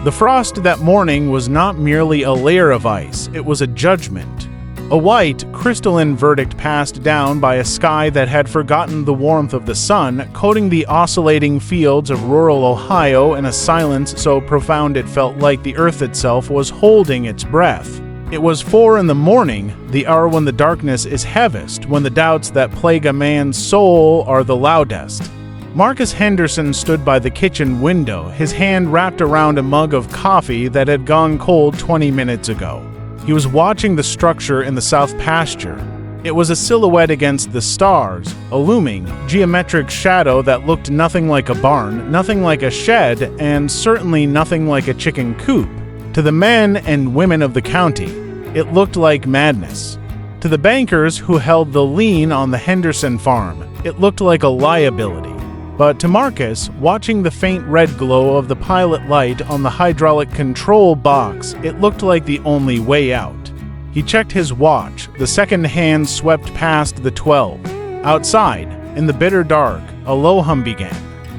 The frost that morning was not merely a layer of ice, it was a judgment. A white, crystalline verdict passed down by a sky that had forgotten the warmth of the sun, coating the oscillating fields of rural Ohio in a silence so profound it felt like the earth itself was holding its breath. It was 4 a.m, the hour when the darkness is heaviest, when the doubts that plague a man's soul are the loudest. Marcus Henderson stood by the kitchen window, his hand wrapped around a mug of coffee that had gone cold 20 minutes ago. He was watching the structure in the south pasture. It was a silhouette against the stars, a looming, geometric shadow that looked nothing like a barn, nothing like a shed, and certainly nothing like a chicken coop. To the men and women of the county, it looked like madness. To the bankers who held the lien on the Henderson farm, it looked like a liability. But to Marcus, watching the faint red glow of the pilot light on the hydraulic control box, it looked like the only way out. He checked his watch. The second hand swept past the 12. Outside, in the bitter dark, a low hum began.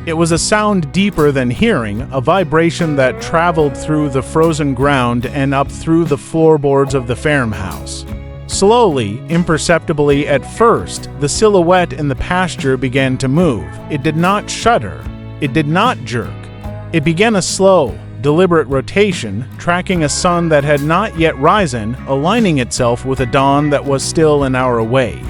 It was a sound deeper than hearing, a vibration that traveled through the frozen ground and up through the floorboards of the farmhouse. Slowly, imperceptibly at first, the silhouette in the pasture began to move. It did not shudder. It did not jerk. It began a slow, deliberate rotation, tracking a sun that had not yet risen, aligning itself with a dawn that was still an hour away.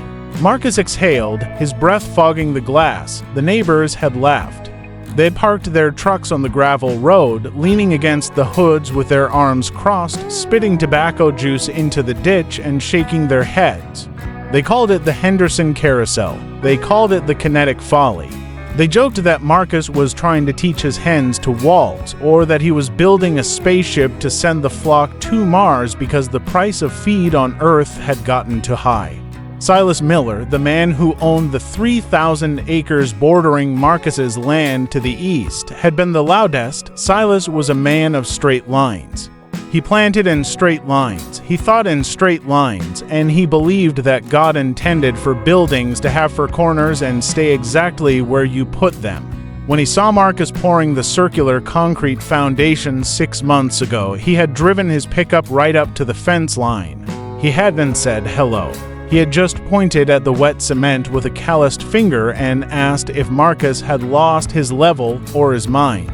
Marcus exhaled, his breath fogging the glass. The neighbors had left. They parked their trucks on the gravel road, leaning against the hoods with their arms crossed, spitting tobacco juice into the ditch and shaking their heads. They called it the Henderson Carousel. They called it the Kinetic Folly. They joked that Marcus was trying to teach his hens to waltz, or that he was building a spaceship to send the flock to Mars because the price of feed on Earth had gotten too high. Silas Miller, the man who owned the 3,000 acres bordering Marcus's land to the east, had been the loudest. Silas was a man of straight lines. He planted in straight lines, he thought in straight lines, and he believed that God intended for buildings to have four corners and stay exactly where you put them. When he saw Marcus pouring the circular concrete foundation 6 months ago, he had driven his pickup right up to the fence line. He hadn't said hello. He had just pointed at the wet cement with a calloused finger and asked if Marcus had lost his level or his mind.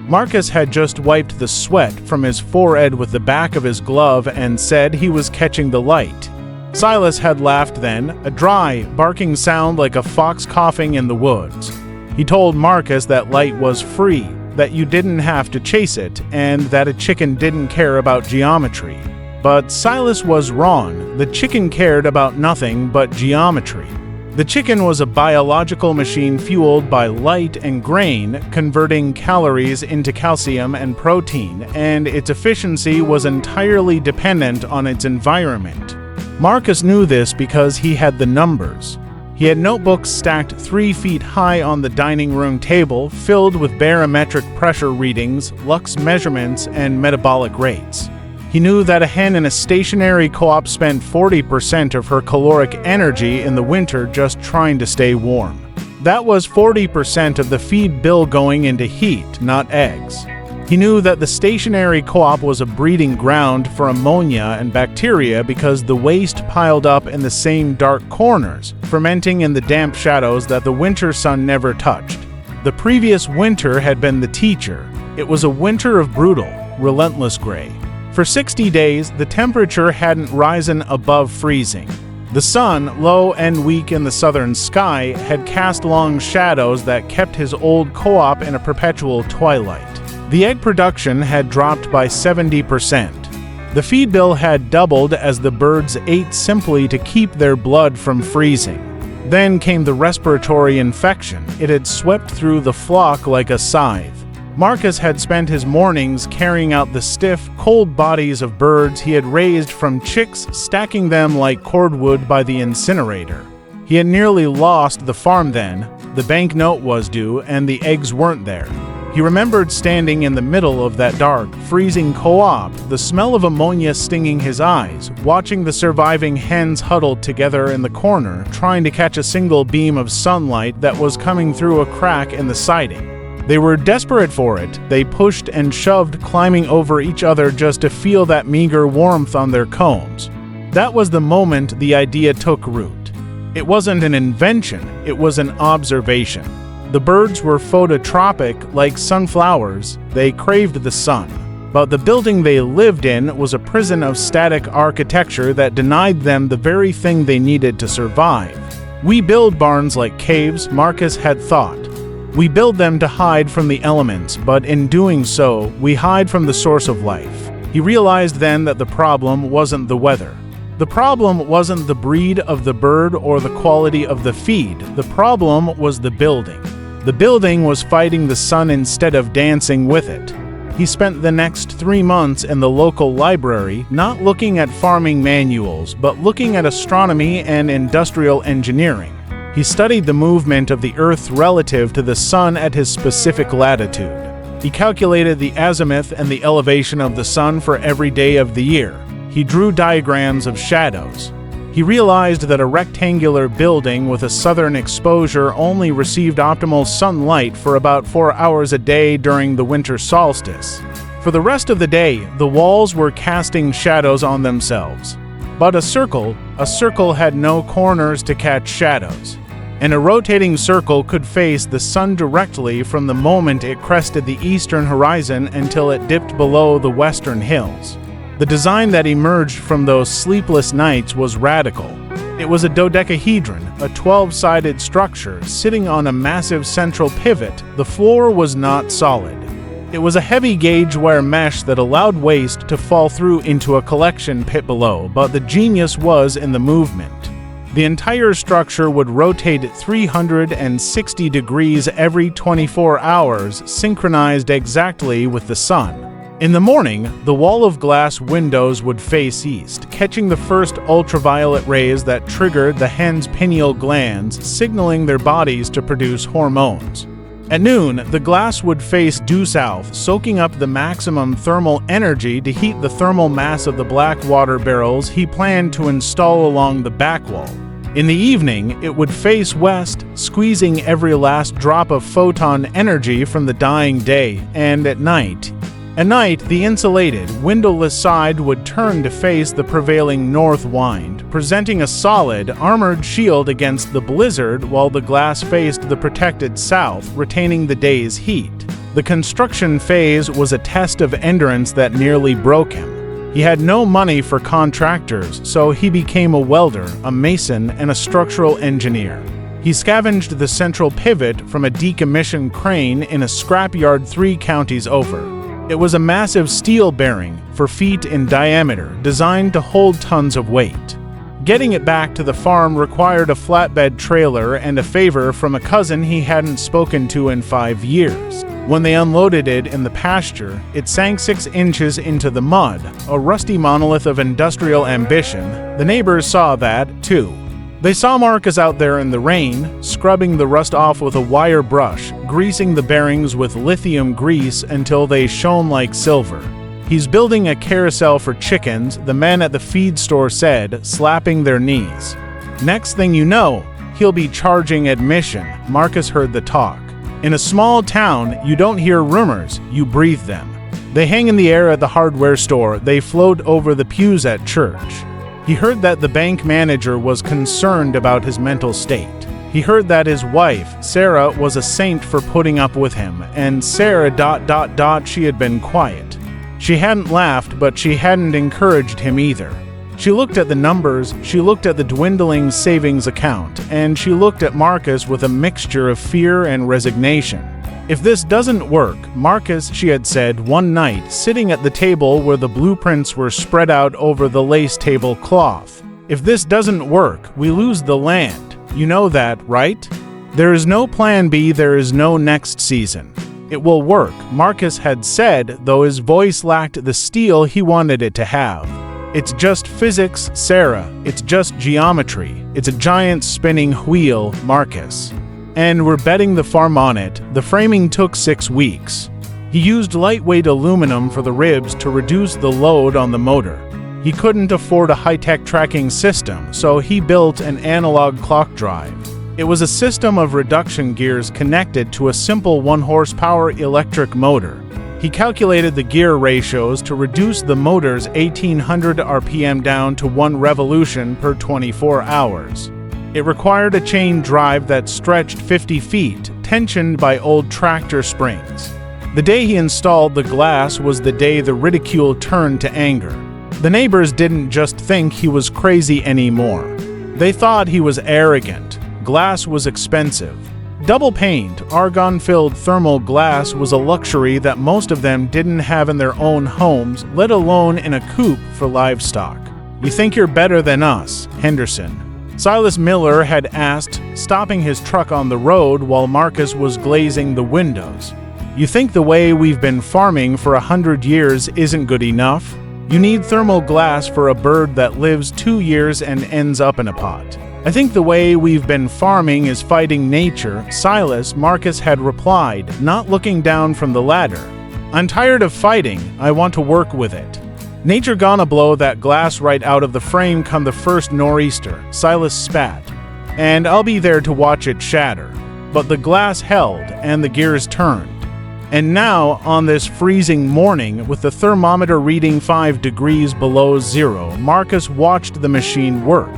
Marcus had just wiped the sweat from his forehead with the back of his glove and said he was catching the light. Silas had laughed then, a dry, barking sound like a fox coughing in the woods. He told Marcus that light was free, that you didn't have to chase it, and that a chicken didn't care about geometry. But Silas was wrong. The chicken cared about nothing but geometry. The chicken was a biological machine fueled by light and grain, converting calories into calcium and protein, and its efficiency was entirely dependent on its environment. Marcus knew this because he had the numbers. He had notebooks stacked 3 feet high on the dining room table, filled with barometric pressure readings, lux measurements, and metabolic rates. He knew that a hen in a stationary co-op spent 40% of her caloric energy in the winter just trying to stay warm. That was 40% of the feed bill going into heat, not eggs. He knew that the stationary co-op was a breeding ground for ammonia and bacteria because the waste piled up in the same dark corners, fermenting in the damp shadows that the winter sun never touched. The previous winter had been the teacher. It was a winter of brutal, relentless gray. For 60 days, the temperature hadn't risen above freezing. The sun, low and weak in the southern sky, had cast long shadows that kept his old co-op in a perpetual twilight. The egg production had dropped by 70%. The feed bill had doubled as the birds ate simply to keep their blood from freezing. Then came the respiratory infection. It had swept through the flock like a scythe. Marcus had spent his mornings carrying out the stiff, cold bodies of birds he had raised from chicks, stacking them like cordwood by the incinerator. He had nearly lost the farm then. The banknote was due, and the eggs weren't there. He remembered standing in the middle of that dark, freezing co-op, the smell of ammonia stinging his eyes, watching the surviving hens huddled together in the corner, trying to catch a single beam of sunlight that was coming through a crack in the siding. They were desperate for it. They pushed and shoved, climbing over each other just to feel that meager warmth on their combs. That was the moment the idea took root. It wasn't an invention, it was an observation. The birds were phototropic, like sunflowers. They craved the sun. But the building they lived in was a prison of static architecture that denied them the very thing they needed to survive. We build barns like caves, Marcus had thought. We build them to hide from the elements, but in doing so, we hide from the source of life. He realized then that the problem wasn't the weather. The problem wasn't the breed of the bird or the quality of the feed. The problem was the building. The building was fighting the sun instead of dancing with it. He spent the next 3 months in the local library, not looking at farming manuals, but looking at astronomy and industrial engineering. He studied the movement of the Earth relative to the sun at his specific latitude. He calculated the azimuth and the elevation of the sun for every day of the year. He drew diagrams of shadows. He realized that a rectangular building with a southern exposure only received optimal sunlight for about 4 hours a day during the winter solstice. For the rest of the day, the walls were casting shadows on themselves. But a circle had no corners to catch shadows. And a rotating circle could face the sun directly from the moment it crested the eastern horizon until it dipped below the western hills. The design that emerged from those sleepless nights was radical. It was a dodecahedron, a 12-sided structure sitting on a massive central pivot. The floor was not solid. It was a heavy-gauge wire mesh that allowed waste to fall through into a collection pit below, but the genius was in the movement. The entire structure would rotate 360 degrees every 24 hours, synchronized exactly with the sun. In the morning, the wall of glass windows would face east, catching the first ultraviolet rays that triggered the hen's pineal glands, signaling their bodies to produce hormones. At noon, the glass would face due south, soaking up the maximum thermal energy to heat the thermal mass of the black water barrels he planned to install along the back wall. In the evening, it would face west, squeezing every last drop of photon energy from the dying day, and at night, the insulated, windowless side would turn to face the prevailing north wind, presenting a solid, armored shield against the blizzard while the glass faced the protected south, retaining the day's heat. The construction phase was a test of endurance that nearly broke him. He had no money for contractors, so he became a welder, a mason, and a structural engineer. He scavenged the central pivot from a decommissioned crane in a scrapyard 3 counties over. It was a massive steel bearing, 4 feet in diameter, designed to hold tons of weight. Getting it back to the farm required a flatbed trailer and a favor from a cousin he hadn't spoken to in 5 years. When they unloaded it in the pasture, it sank 6 inches into the mud, a rusty monolith of industrial ambition. The neighbors saw that, too. They saw Marcus out there in the rain, scrubbing the rust off with a wire brush, greasing the bearings with lithium grease until they shone like silver. "He's building a carousel for chickens," the men at the feed store said, slapping their knees. "Next thing you know, he'll be charging admission." Marcus heard the talk. In a small town, you don't hear rumors, you breathe them. They hang in the air at the hardware store, they float over the pews at church. He heard that the bank manager was concerned about his mental state. He heard that his wife, Sarah, was a saint for putting up with him, and Sarah ... she had been quiet. She hadn't laughed, but she hadn't encouraged him either. She looked at the numbers, she looked at the dwindling savings account, and she looked at Marcus with a mixture of fear and resignation. "If this doesn't work," Marcus, she had said one night, sitting at the table where the blueprints were spread out over the lace tablecloth. "If this doesn't work, we lose the land. You know that, right? There is no plan B, there is no next season. It will work," Marcus had said, though his voice lacked the steel he wanted it to have. "It's just physics, Sarah. It's just geometry. It's a giant spinning wheel, Marcus. And we're betting the farm on it." The framing took 6 weeks. He used lightweight aluminum for the ribs to reduce the load on the motor. He couldn't afford a high-tech tracking system, so he built an analog clock drive. It was a system of reduction gears connected to a simple 1-horsepower electric motor. He calculated the gear ratios to reduce the motor's 1800 RPM down to 1 revolution per 24 hours. It required a chain drive that stretched 50 feet, tensioned by old tractor springs. The day he installed the glass was the day the ridicule turned to anger. The neighbors didn't just think he was crazy anymore. They thought he was arrogant. Glass was expensive. Double-paned, argon-filled thermal glass was a luxury that most of them didn't have in their own homes, let alone in a coop for livestock. "You think you're better than us, Henderson?" Silas Miller had asked, stopping his truck on the road while Marcus was glazing the windows. "You think the way we've been farming for 100 years isn't good enough? You need thermal glass for a bird that lives 2 years and ends up in a pot." "I think the way we've been farming is fighting nature," Silas, Marcus had replied, not looking down from the ladder. "I'm tired of fighting. I want to work with it." "Nature gonna blow that glass right out of the frame come the first nor'easter," Silas spat. "And I'll be there to watch it shatter." But the glass held, and the gears turned. And now, on this freezing morning, with the thermometer reading 5 degrees below zero, Marcus watched the machine work.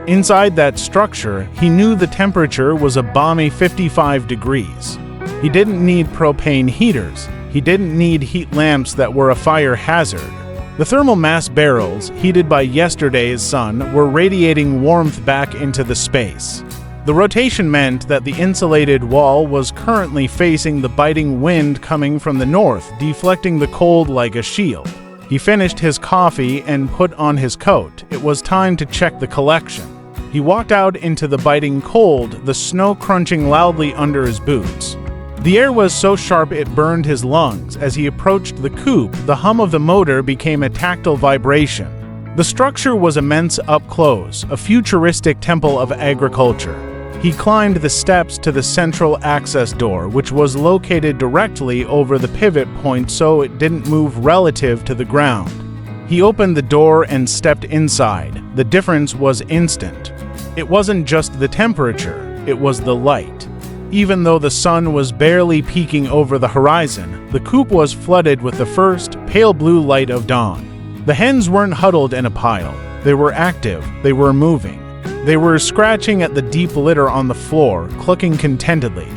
Inside that structure, he knew the temperature was a balmy 55 degrees. He didn't need propane heaters. He didn't need heat lamps that were a fire hazard. The thermal mass barrels, heated by yesterday's sun, were radiating warmth back into the space. The rotation meant that the insulated wall was currently facing the biting wind coming from the north, deflecting the cold like a shield. He finished his coffee and put on his coat. It was time to check the collection. He walked out into the biting cold, the snow crunching loudly under his boots. The air was so sharp it burned his lungs. As he approached the coop, the hum of the motor became a tactile vibration. The structure was immense up close, a futuristic temple of agriculture. He climbed the steps to the central access door, which was located directly over the pivot point so it didn't move relative to the ground. He opened the door and stepped inside. The difference was instant. It wasn't just the temperature, it was the light. Even though the sun was barely peeking over the horizon, the coop was flooded with the first, pale blue light of dawn. The hens weren't huddled in a pile. They were active, they were moving. They were scratching at the deep litter on the floor, clucking contentedly.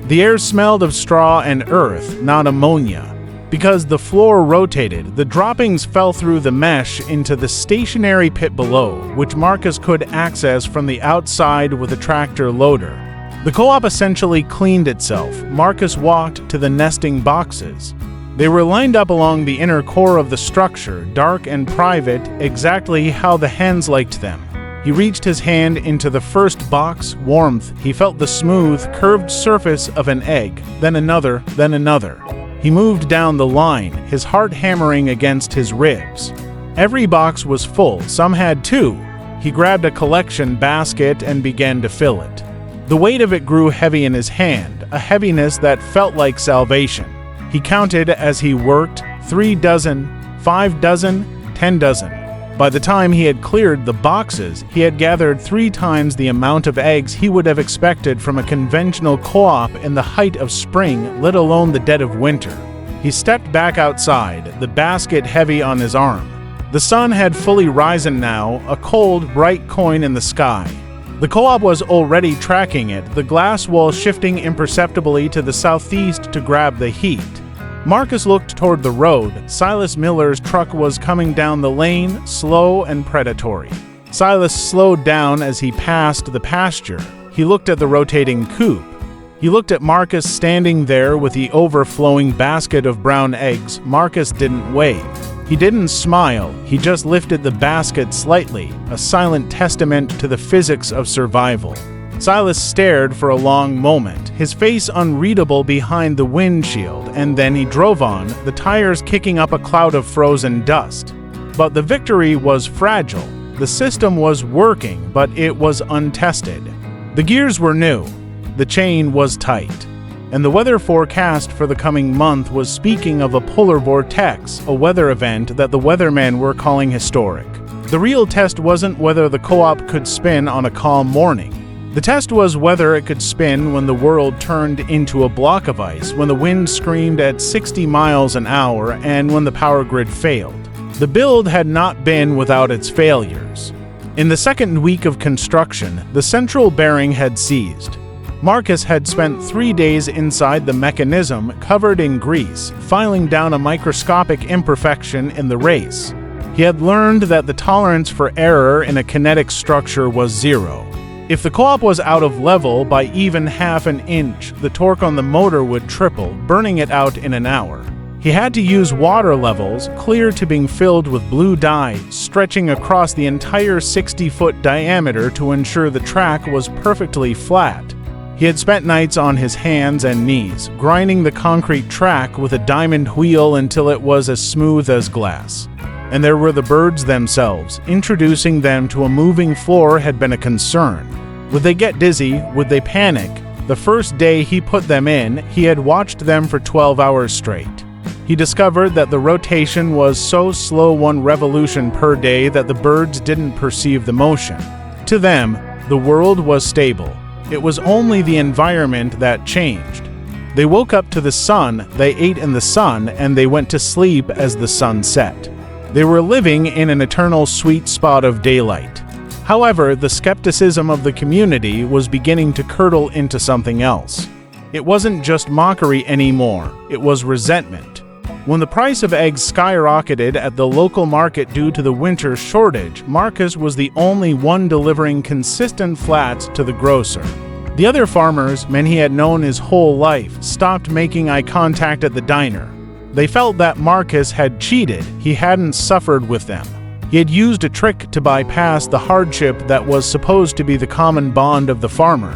The air smelled of straw and earth, not ammonia. Because the floor rotated, the droppings fell through the mesh into the stationary pit below, which Marcus could access from the outside with a tractor loader. The co-op essentially cleaned itself. Marcus walked to the nesting boxes. They were lined up along the inner core of the structure, dark and private, exactly how the hens liked them. He reached his hand into the first box, warmth. He felt the smooth, curved surface of an egg, then another, then another. He moved down the line, his heart hammering against his ribs. Every box was full, some had 2. He grabbed a collection basket and began to fill it. The weight of it grew heavy in his hand, a heaviness that felt like salvation. He counted as he worked, 3 dozen, 5 dozen, 10 dozen. By the time he had cleared the boxes, he had gathered 3 times the amount of eggs he would have expected from a conventional co-op in the height of spring, let alone the dead of winter. He stepped back outside, the basket heavy on his arm. The sun had fully risen now, a cold, bright coin in the sky. The co-op was already tracking it, the glass wall shifting imperceptibly to the southeast to grab the heat. Marcus looked toward the road. Silas Miller's truck was coming down the lane, slow and predatory. Silas slowed down as he passed the pasture. He looked at the rotating coop. He looked at Marcus standing there with the overflowing basket of brown eggs. Marcus didn't wave. He didn't smile. He just lifted the basket slightly, a silent testament to the physics of survival. Silas stared for a long moment, his face unreadable behind the windshield, and then he drove on, the tires kicking up a cloud of frozen dust. But the victory was fragile. The system was working, but it was untested. The gears were new. The chain was tight. And the weather forecast for the coming month was speaking of a polar vortex, a weather event that the weathermen were calling historic. The real test wasn't whether the co-op could spin on a calm morning. The test was whether it could spin when the world turned into a block of ice, when the wind screamed at 60 miles an hour, and when the power grid failed. The build had not been without its failures. In the second week of construction, the central bearing had seized. Marcus had spent 3 days inside the mechanism covered in grease, filing down a microscopic imperfection in the race. He had learned that the tolerance for error in a kinetic structure was 0. If the co-op was out of level by even half an inch, the torque on the motor would triple, burning it out in an hour. He had to use water levels, clear to being filled with blue dye, stretching across the entire 60-foot diameter to ensure the track was perfectly flat. He had spent nights on his hands and knees, grinding the concrete track with a diamond wheel until it was as smooth as glass. And there were the birds themselves. Introducing them to a moving floor had been a concern. Would they get dizzy? Would they panic? The first day he put them in, he had watched them for 12 hours straight. He discovered that the rotation was so slow, 1 revolution per day, that the birds didn't perceive the motion. To them, the world was stable. It was only the environment that changed. They woke up to the sun, they ate in the sun, and they went to sleep as the sun set. They were living in an eternal sweet spot of daylight. However, the skepticism of the community was beginning to curdle into something else. It wasn't just mockery anymore, it was resentment. When the price of eggs skyrocketed at the local market due to the winter shortage, Marcus was the only one delivering consistent flats to the grocer. The other farmers, men he had known his whole life, stopped making eye contact at the diner. They felt that Marcus had cheated. He hadn't suffered with them. He had used a trick to bypass the hardship that was supposed to be the common bond of the farmer.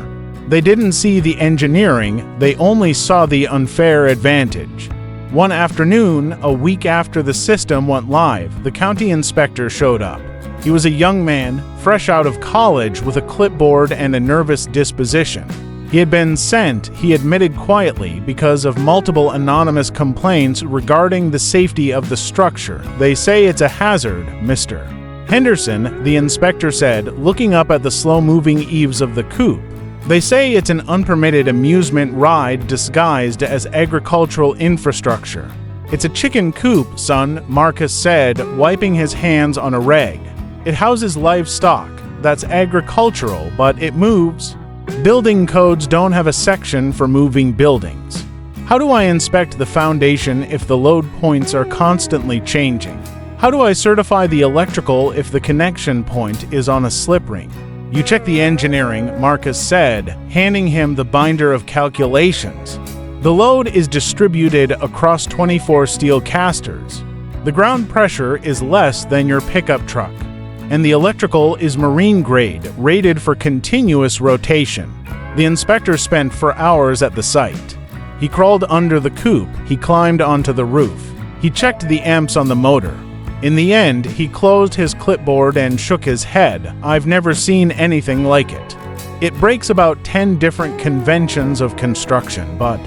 They didn't see the engineering, they only saw the unfair advantage. One afternoon, a week after the system went live, the county inspector showed up. He was a young man, fresh out of college, with a clipboard and a nervous disposition. He had been sent, he admitted quietly, because of multiple anonymous complaints regarding the safety of the structure. They say it's a hazard, Mr. Henderson, the inspector said, looking up at the slow-moving eaves of the Coop. They say it's an unpermitted amusement ride disguised as agricultural infrastructure. It's a chicken coop, son, Marcus said, wiping his hands on a rag. It houses livestock. That's agricultural, but it moves. Building codes don't have a section for moving buildings. How do I inspect the foundation if the load points are constantly changing? How do I certify the electrical if the connection point is on a slip ring? You check the engineering, Marcus said, handing him the binder of calculations. The load is distributed across 24 steel casters. The ground pressure is less than your pickup truck. And the electrical is marine grade, rated for continuous rotation. The inspector spent 4 hours at the site. He crawled under the coop, he climbed onto the roof. He checked the amps on the motor. In the end, he closed his clipboard and shook his head. I've never seen anything like it. It breaks about 10 different conventions of construction, but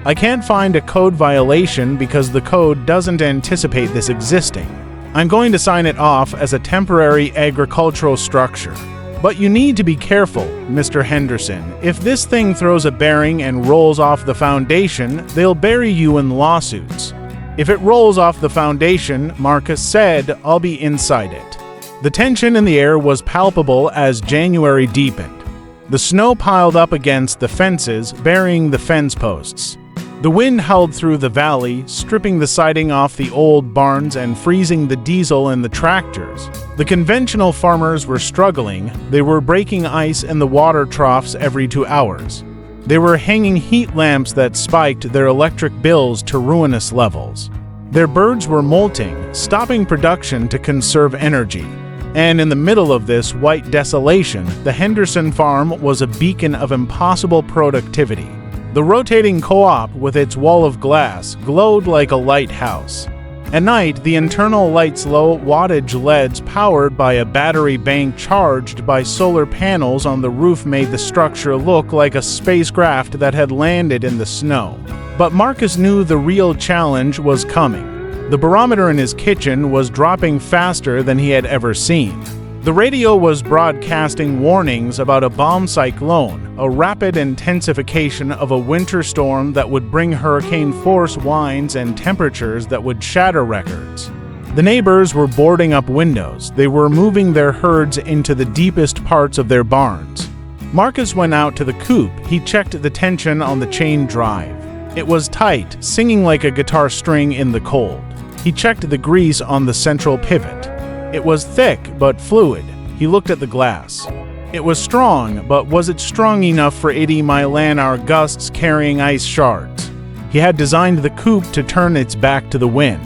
I can't find a code violation because the code doesn't anticipate this existing. I'm going to sign it off as a temporary agricultural structure. But you need to be careful, Mr. Henderson. If this thing throws a bearing and rolls off the foundation, they'll bury you in lawsuits. If it rolls off the foundation, Marcus said, I'll be inside it. The tension in the air was palpable as January deepened. The snow piled up against the fences, burying the fence posts. The wind howled through the valley, stripping the siding off the old barns and freezing the diesel in the tractors. The conventional farmers were struggling. They were breaking ice in the water troughs every 2 hours. They were hanging heat lamps that spiked their electric bills to ruinous levels. Their birds were molting, stopping production to conserve energy. And in the middle of this white desolation, the Henderson farm was a beacon of impossible productivity. The rotating co-op, with its wall of glass, glowed like a lighthouse. At night, the internal light's low-wattage LEDs powered by a battery bank charged by solar panels on the roof made the structure look like a spacecraft that had landed in the snow. But Marcus knew the real challenge was coming. The barometer in his kitchen was dropping faster than he had ever seen. The radio was broadcasting warnings about a bomb cyclone, a rapid intensification of a winter storm that would bring hurricane-force winds and temperatures that would shatter records. The neighbors were boarding up windows. They were moving their herds into the deepest parts of their barns. Marcus went out to the coop. He checked the tension on the chain drive. It was tight, singing like a guitar string in the cold. He checked the grease on the central pivot. It was thick but fluid. He looked at the glass. It was strong, but was it strong enough for 80-mile-an-hour gusts carrying ice shards? He had designed the coop to turn its back to the wind.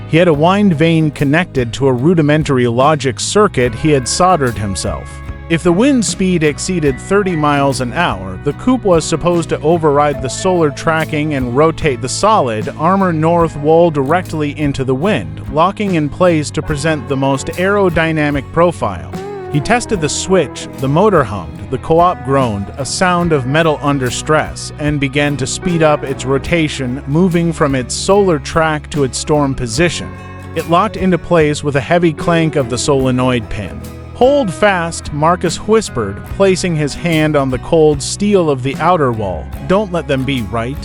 He had a wind vane connected to a rudimentary logic circuit he had soldered himself. If the wind speed exceeded 30 miles an hour, the coop was supposed to override the solar tracking and rotate the solid, armor north wall directly into the wind, locking in place to present the most aerodynamic profile. He tested the switch, the motor hummed, the co-op groaned, a sound of metal under stress, and began to speed up its rotation, moving from its solar track to its storm position. It locked into place with a heavy clank of the solenoid pin. "Hold fast," Marcus whispered, placing his hand on the cold steel of the outer wall. "Don't let them be, right?"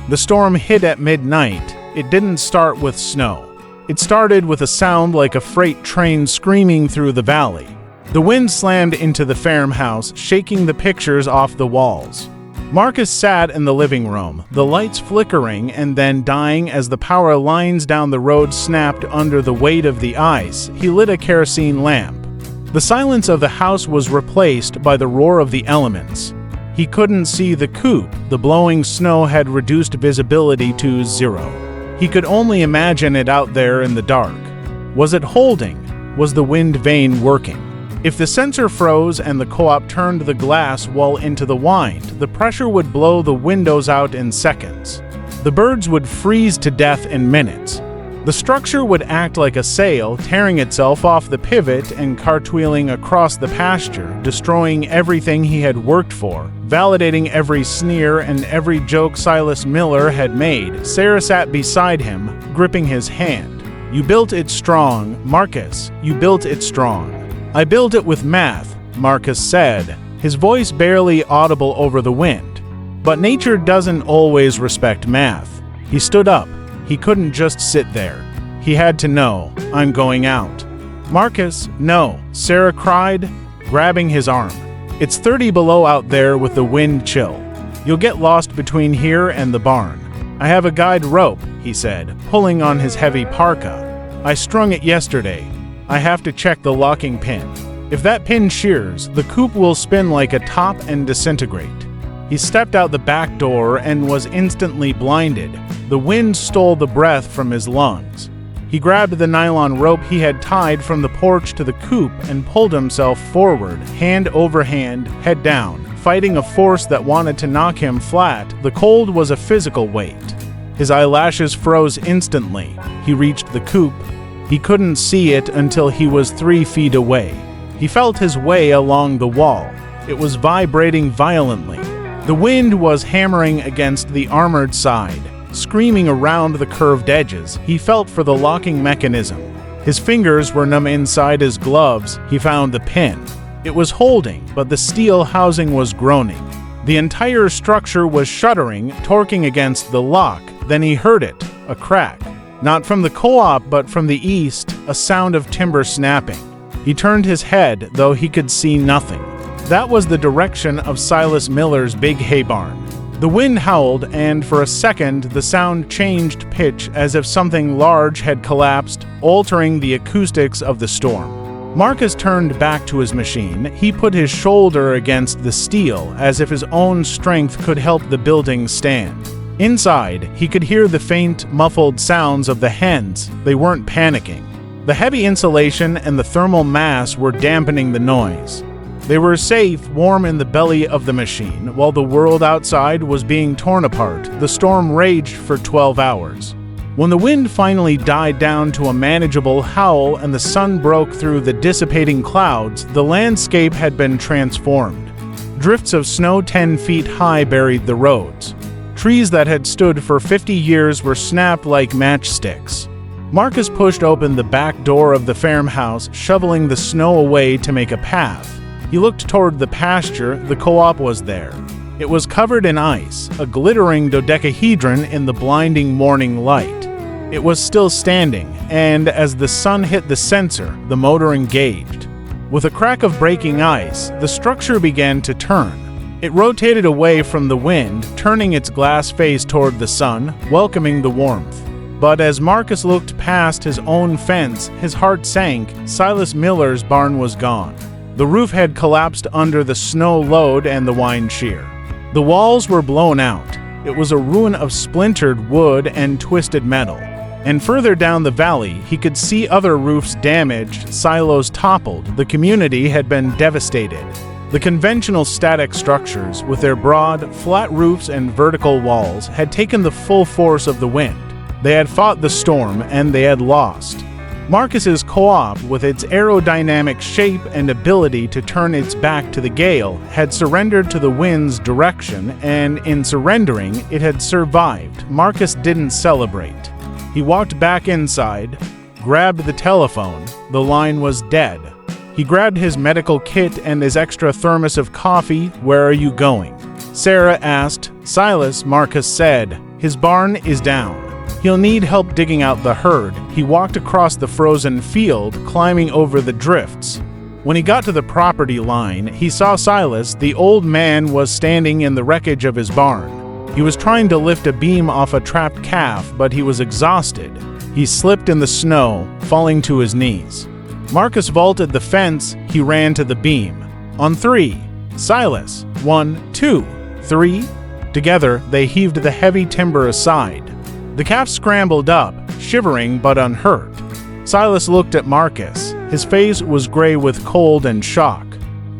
The storm hit at midnight. It didn't start with snow. It started with a sound like a freight train screaming through the valley. The wind slammed into the farmhouse, shaking the pictures off the walls. Marcus sat in the living room, the lights flickering and then dying as the power lines down the road snapped under the weight of the ice. He lit a kerosene lamp. The silence of the house was replaced by the roar of the elements. He couldn't see the coop. The blowing snow had reduced visibility to 0. He could only imagine it out there in the dark. Was it holding? Was the wind vane working? If the sensor froze and the co-op turned the glass wall into the wind, the pressure would blow the windows out in seconds. The birds would freeze to death in minutes. The structure would act like a sail, tearing itself off the pivot and cartwheeling across the pasture, destroying everything he had worked for, validating every sneer and every joke Silas Miller had made. Sarah sat beside him, gripping his hand. "You built it strong, Marcus. You built it strong." "I built it with math," Marcus said, his voice barely audible over the wind. "But nature doesn't always respect math." He stood up. He couldn't just sit there. He had to know, "I'm going out." "Marcus, no," Sarah cried, grabbing his arm. "It's 30 below out there with the wind chill. You'll get lost between here and the barn." "I have a guide rope," he said, pulling on his heavy parka. "I strung it yesterday. I have to check the locking pin. If that pin shears, the coop will spin like a top and disintegrate." He stepped out the back door and was instantly blinded. The wind stole the breath from his lungs. He grabbed the nylon rope he had tied from the porch to the coop and pulled himself forward, hand over hand, head down, fighting a force that wanted to knock him flat. The cold was a physical weight. His eyelashes froze instantly. He reached the coop. He couldn't see it until he was 3 feet away. He felt his way along the wall. It was vibrating violently. The wind was hammering against the armored side, screaming around the curved edges. He felt for the locking mechanism. His fingers were numb inside his gloves. He found the pin. It was holding, but the steel housing was groaning. The entire structure was shuddering, torquing against the lock. Then he heard it, a crack. Not from the co-op, but from the east, a sound of timber snapping. He turned his head, though he could see nothing. That was the direction of Silas Miller's big hay barn. The wind howled, and for a second the sound changed pitch as if something large had collapsed, altering the acoustics of the storm. Marcus turned back to his machine. He put his shoulder against the steel, as if his own strength could help the building stand. Inside, he could hear the faint, muffled sounds of the hens. They weren't panicking. The heavy insulation and the thermal mass were dampening the noise. They were safe, warm in the belly of the machine, while the world outside was being torn apart. The storm raged for 12 hours. When the wind finally died down to a manageable howl and the sun broke through the dissipating clouds, the landscape had been transformed. Drifts of snow 10 feet high buried the roads. Trees that had stood for 50 years were snapped like matchsticks. Marcus pushed open the back door of the farmhouse, shoveling the snow away to make a path. He looked toward the pasture. The co-op was there. It was covered in ice, a glittering dodecahedron in the blinding morning light. It was still standing, and as the sun hit the sensor, the motor engaged. With a crack of breaking ice, the structure began to turn. It rotated away from the wind, turning its glass face toward the sun, welcoming the warmth. But as Marcus looked past his own fence, his heart sank. Silas Miller's barn was gone. The roof had collapsed under the snow load and the wind shear. The walls were blown out. It was a ruin of splintered wood and twisted metal. And further down the valley, he could see other roofs damaged, silos toppled. The community had been devastated. The conventional static structures, with their broad, flat roofs and vertical walls, had taken the full force of the wind. They had fought the storm, and they had lost. Marcus's co-op, with its aerodynamic shape and ability to turn its back to the gale, had surrendered to the wind's direction, and in surrendering, it had survived. Marcus didn't celebrate. He walked back inside, grabbed the telephone. The line was dead. He grabbed his medical kit and his extra thermos of coffee. "Where are you going?" Sarah asked. "Silas," Marcus said. "His barn is down. He'll need help digging out the herd." He walked across the frozen field, climbing over the drifts. When he got to the property line, he saw Silas. The old man was standing in the wreckage of his barn. He was trying to lift a beam off a trapped calf, but he was exhausted. He slipped in the snow, falling to his knees. Marcus vaulted the fence. He ran to the beam. On three. Silas. 1, 2, 3. Together, they heaved the heavy timber aside. The calf scrambled up, shivering but unhurt. Silas looked at Marcus. His face was gray with cold and shock.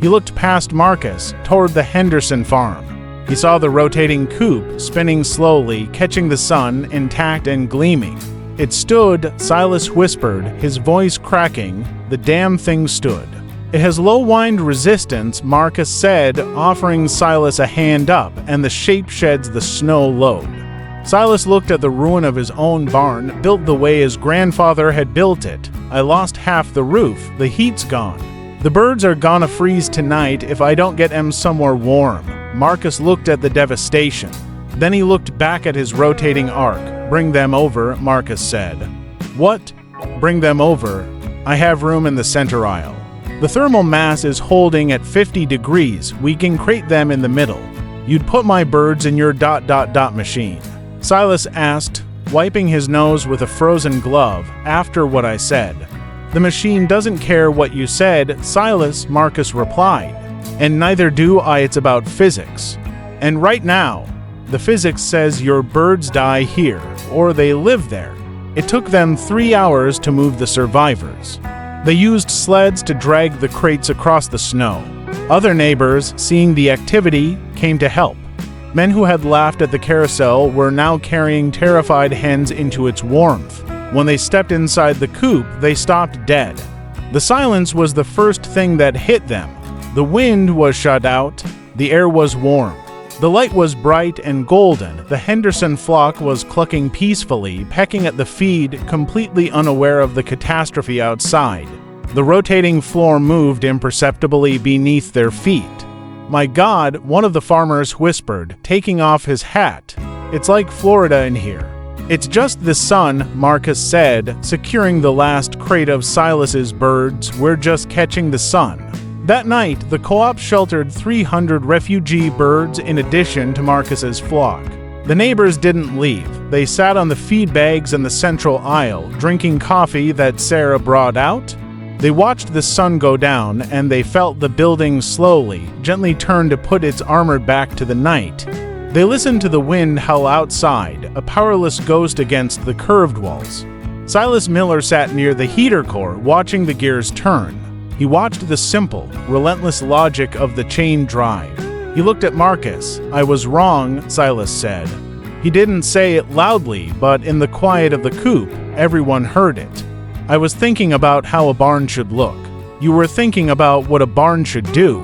He looked past Marcus, toward the Henderson farm. He saw the rotating Coop spinning slowly, catching the sun, intact and gleaming. It stood, Silas whispered, his voice cracking. The damn thing stood. "It has low wind resistance," Marcus said, offering Silas a hand up, "and the shape sheds the snow load." Silas looked at the ruin of his own barn, built the way his grandfather had built it. "I lost half the roof. The heat's gone. The birds are gonna freeze tonight if I don't get 'em somewhere warm." Marcus looked at the devastation. Then he looked back at his rotating arc. "Bring them over," Marcus said. "What? Bring them over? I have room in the center aisle. The thermal mass is holding at 50 degrees. We can crate them in the middle. You'd put my birds in your ... machine." Silas asked, wiping his nose with a frozen glove. "After what I said." "The machine doesn't care what you said, Silas," Marcus replied. "And neither do I. It's about physics. And right now, the physics says your birds die here, or they live there." It took them 3 hours to move the survivors. They used sleds to drag the crates across the snow. Other neighbors, seeing the activity, came to help. Men who had laughed at the carousel were now carrying terrified hens into its warmth. When they stepped inside the coop, they stopped dead. The silence was the first thing that hit them. The wind was shut out. The air was warm. The light was bright and golden. The Henderson flock was clucking peacefully, pecking at the feed, completely unaware of the catastrophe outside. The rotating floor moved imperceptibly beneath their feet. "My God," one of the farmers whispered, taking off his hat. "It's like Florida in here." "It's just the sun," Marcus said, securing the last crate of Silas's birds. "We're just catching the sun." That night, the co-op sheltered 300 refugee birds in addition to Marcus's flock. The neighbors didn't leave. They sat on the feed bags in the central aisle, drinking coffee that Sarah brought out. They watched the sun go down, and they felt the building slowly, gently turn to put its armor back to the night. They listened to the wind howl outside, a powerless ghost against the curved walls. Silas Miller sat near the heater core, watching the gears turn. He watched the simple, relentless logic of the chain drive. He looked at Marcus. "I was wrong," Silas said. He didn't say it loudly, but in the quiet of the coop, everyone heard it. "I was thinking about how a barn should look. You were thinking about what a barn should do."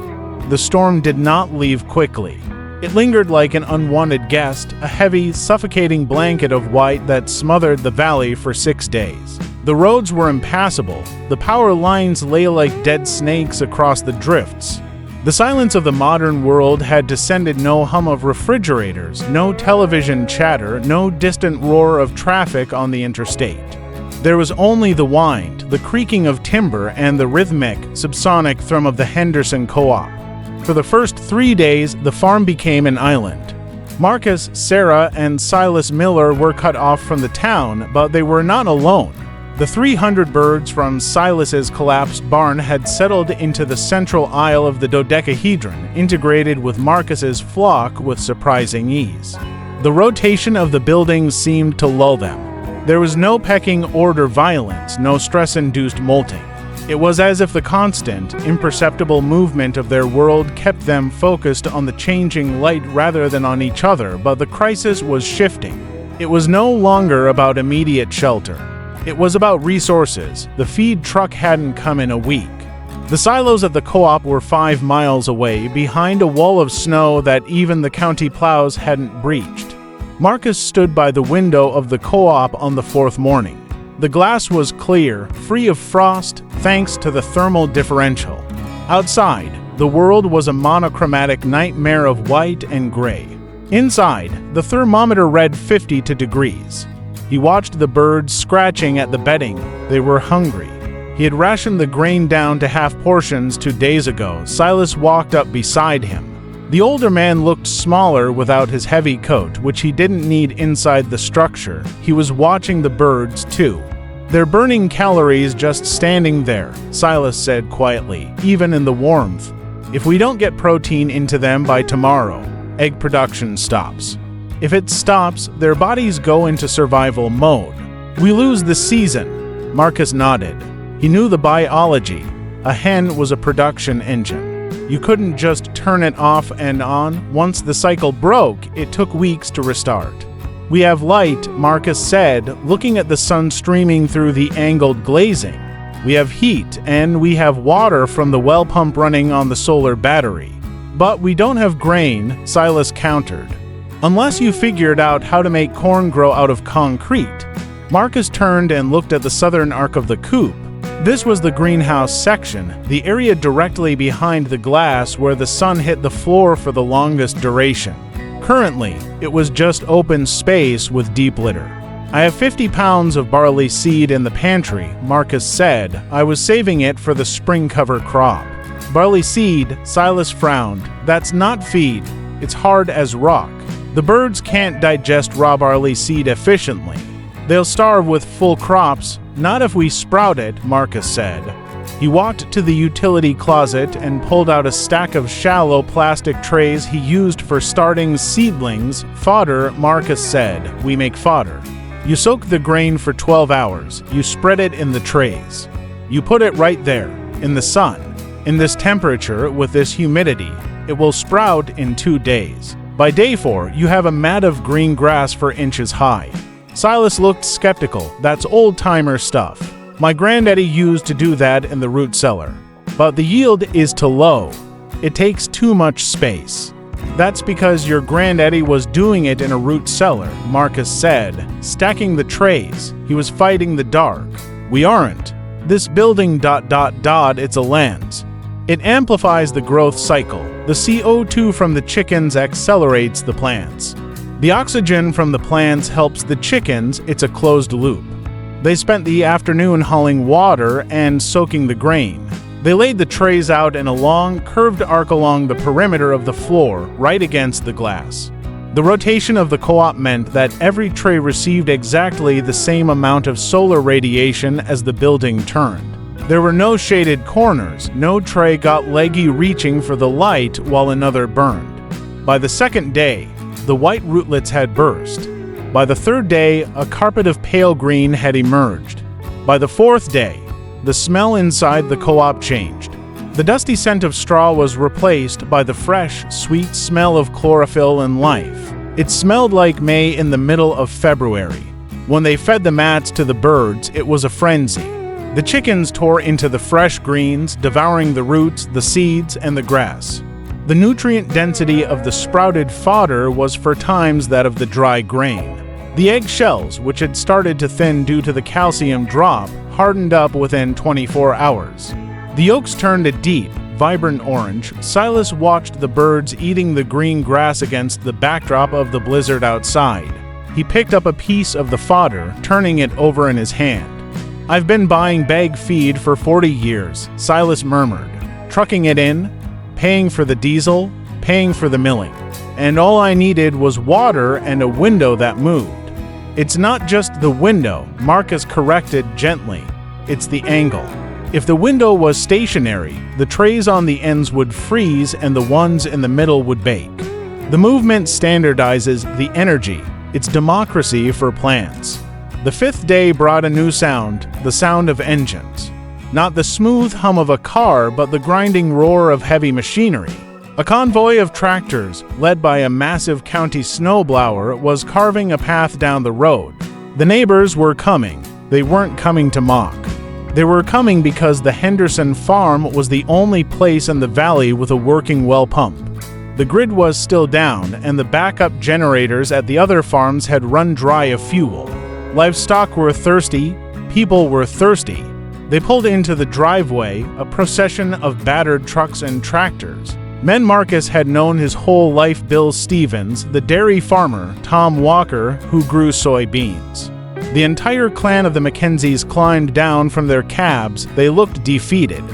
The storm did not leave quickly. It lingered like an unwanted guest, a heavy, suffocating blanket of white that smothered the valley for 6 days. The roads were impassable. The power lines lay like dead snakes across the drifts. The silence of the modern world had descended. No hum of refrigerators, no television chatter, no distant roar of traffic on the interstate. There was only the wind, the creaking of timber, and the rhythmic, subsonic thrum of the Henderson Co-op. For the first 3 days, the farm became an island. Marcus, Sarah, and Silas Miller were cut off from the town, but they were not alone. The 300 birds from Silas's collapsed barn had settled into the central aisle of the dodecahedron, integrated with Marcus's flock with surprising ease. The rotation of the buildings seemed to lull them. There was no pecking order violence, no stress-induced molting. It was as if the constant, imperceptible movement of their world kept them focused on the changing light rather than on each other, but the crisis was shifting. It was no longer about immediate shelter. It was about resources. The feed truck hadn't come in a week. The silos of the co-op were 5 miles away, behind a wall of snow that even the county plows hadn't breached. Marcus stood by the window of the co-op on the 4th morning. The glass was clear, free of frost, thanks to the thermal differential. Outside, the world was a monochromatic nightmare of white and gray. Inside, the thermometer read 52 degrees. He watched the birds scratching at the bedding. They were hungry. He had rationed the grain down to half portions 2 days ago. Silas walked up beside him. The older man looked smaller without his heavy coat, which he didn't need inside the structure. He was watching the birds, too. "They're burning calories just standing there," Silas said quietly, even in the warmth. "If we don't get protein into them by tomorrow, egg production stops. If it stops, their bodies go into survival mode. We lose the season." Marcus nodded. He knew the biology. A hen was a production engine. You couldn't just turn it off and on. Once the cycle broke, it took weeks to restart. "We have light," Marcus said, looking at the sun streaming through the angled glazing. "We have heat, and we have water from the well pump running on the solar battery. But we don't have grain," Silas countered. "Unless you figured out how to make corn grow out of concrete." Marcus turned and looked at the southern arc of the coop. This was the greenhouse section, the area directly behind the glass where the sun hit the floor for the longest duration. Currently, it was just open space with deep litter. "I have 50 pounds of barley seed in the pantry," Marcus said. "I was saving it for the spring cover crop." "Barley seed," Silas frowned. "That's not feed. It's hard as rock. The birds can't digest raw barley seed efficiently. They'll starve with full crops." "Not if we sprout it," Marcus said. He walked to the utility closet and pulled out a stack of shallow plastic trays he used for starting seedlings. "Fodder," Marcus said. "We make fodder. You soak the grain for 12 hours. You spread it in the trays. You put it right there, in the sun. In this temperature, with this humidity, it will sprout in 2 days. By day 4, you have a mat of green grass 4 inches high." Silas looked skeptical. "That's old-timer stuff. My granddaddy used to do that in the root cellar. But the yield is too low. It takes too much space." "That's because your granddaddy was doing it in a root cellar," Marcus said, stacking the trays. He was fighting the dark. "We aren't. This building ... it's a lens. It amplifies the growth cycle. The CO2 from the chickens accelerates the plants. The oxygen from the plants helps the chickens. It's a closed loop." They spent the afternoon hauling water and soaking the grain. They laid the trays out in a long, curved arc along the perimeter of the floor, right against the glass. The rotation of the co-op meant that every tray received exactly the same amount of solar radiation as the building turned. There were no shaded corners. No tray got leggy reaching for the light while another burned. By the 2nd day, the white rootlets had burst. By the 3rd day, a carpet of pale green had emerged. By the 4th day, the smell inside the co-op changed. The dusty scent of straw was replaced by the fresh, sweet smell of chlorophyll and life. It smelled like May in the middle of February. When they fed the mats to the birds, it was a frenzy. The chickens tore into the fresh greens, devouring the roots, the seeds, and the grass. The nutrient density of the sprouted fodder was 4 times that of the dry grain. The egg shells, which had started to thin due to the calcium drop, hardened up within 24 hours. The yolks turned a deep, vibrant orange. Silas watched the birds eating the green grass against the backdrop of the blizzard outside. He picked up a piece of the fodder, turning it over in his hand. "I've been buying bag feed for 40 years, Silas murmured, trucking it in, paying for the diesel, paying for the milling. And all I needed was water and a window that moved." "It's not just the window," Marcus corrected gently. "It's the angle. If the window was stationary, the trays on the ends would freeze and the ones in the middle would bake. The movement standardizes the energy. It's democracy for plants." The 5th day brought a new sound, the sound of engines. Not the smooth hum of a car, but the grinding roar of heavy machinery. A convoy of tractors, led by a massive county snowblower, was carving a path down the road. The neighbors were coming. They weren't coming to mock. They were coming because the Henderson farm was the only place in the valley with a working well pump. The grid was still down, and the backup generators at the other farms had run dry of fuel. Livestock were thirsty. People were thirsty. They pulled into the driveway, a procession of battered trucks and tractors. Men Marcus had known his whole life: Bill Stevens, the dairy farmer, Tom Walker, who grew soybeans. The entire clan of the Mackenzies climbed down from their cabs. They looked defeated.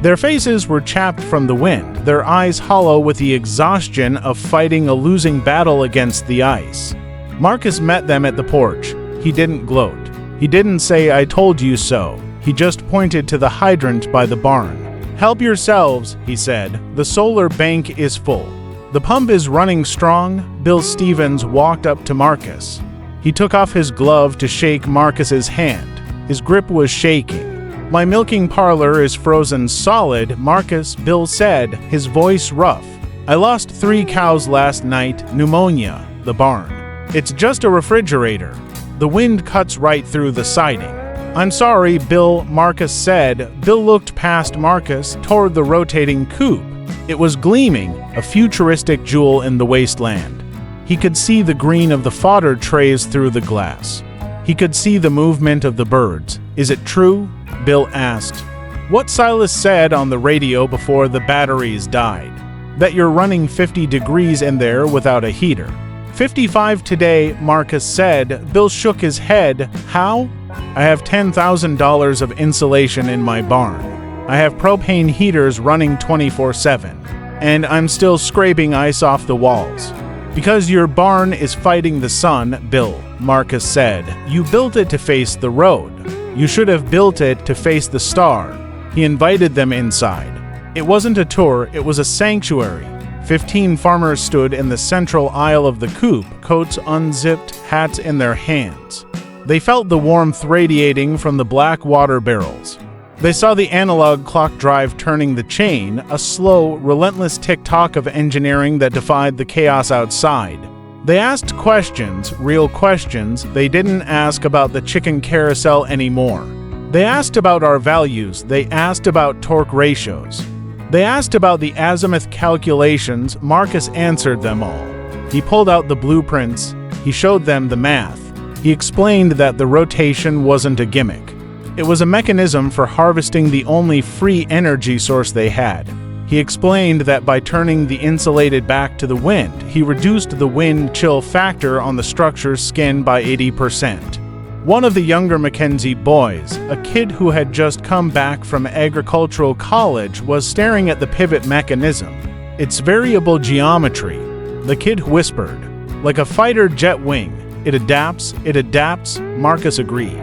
Their faces were chapped from the wind, their eyes hollow with the exhaustion of fighting a losing battle against the ice. Marcus met them at the porch. He didn't gloat. He didn't say, "I told you so." He just pointed to the hydrant by the barn. "Help yourselves," he said. "The solar bank is full. The pump is running strong." Bill Stevens walked up to Marcus. He took off his glove to shake Marcus's hand. His grip was shaking. "My milking parlor is frozen solid," Marcus, Bill said, his voice rough. "I lost 3 cows last night, pneumonia, the barn. It's just a refrigerator. The wind cuts right through the siding." "I'm sorry, Bill," Marcus said. Bill looked past Marcus toward the rotating Coop. It was gleaming, a futuristic jewel in the wasteland. He could see the green of the fodder trays through the glass. He could see the movement of the birds. "Is it true?" Bill asked. "What Silas said on the radio before the batteries died. That you're running 50 degrees in there without a heater." 55 today, Marcus said. Bill shook his head. "How?" "I have $10,000 of insulation in my barn. I have propane heaters running 24/7. And I'm still scraping ice off the walls." "Because your barn is fighting the sun, Bill," Marcus said. "You built it to face the road. You should have built it to face the star." He invited them inside. It wasn't a tour, it was a sanctuary. 15 farmers stood in the central aisle of the coop, coats unzipped, hats in their hands. They felt the warmth radiating from the black water barrels. They saw the analog clock drive turning the chain, a slow, relentless tick-tock of engineering that defied the chaos outside. They asked questions, real questions. They didn't ask about the chicken carousel anymore. They asked about our values. They asked about torque ratios. They asked about the azimuth calculations. Marcus answered them all. He pulled out the blueprints. He showed them the math. He explained that the rotation wasn't a gimmick. It was a mechanism for harvesting the only free energy source they had. He explained that by turning the insulated back to the wind, he reduced the wind-chill factor on the structure's skin by 80%. One of the younger Mackenzie boys, a kid who had just come back from agricultural college, was staring at the pivot mechanism. "It's variable geometry," the kid whispered. "Like a fighter jet wing. It adapts, Marcus agreed.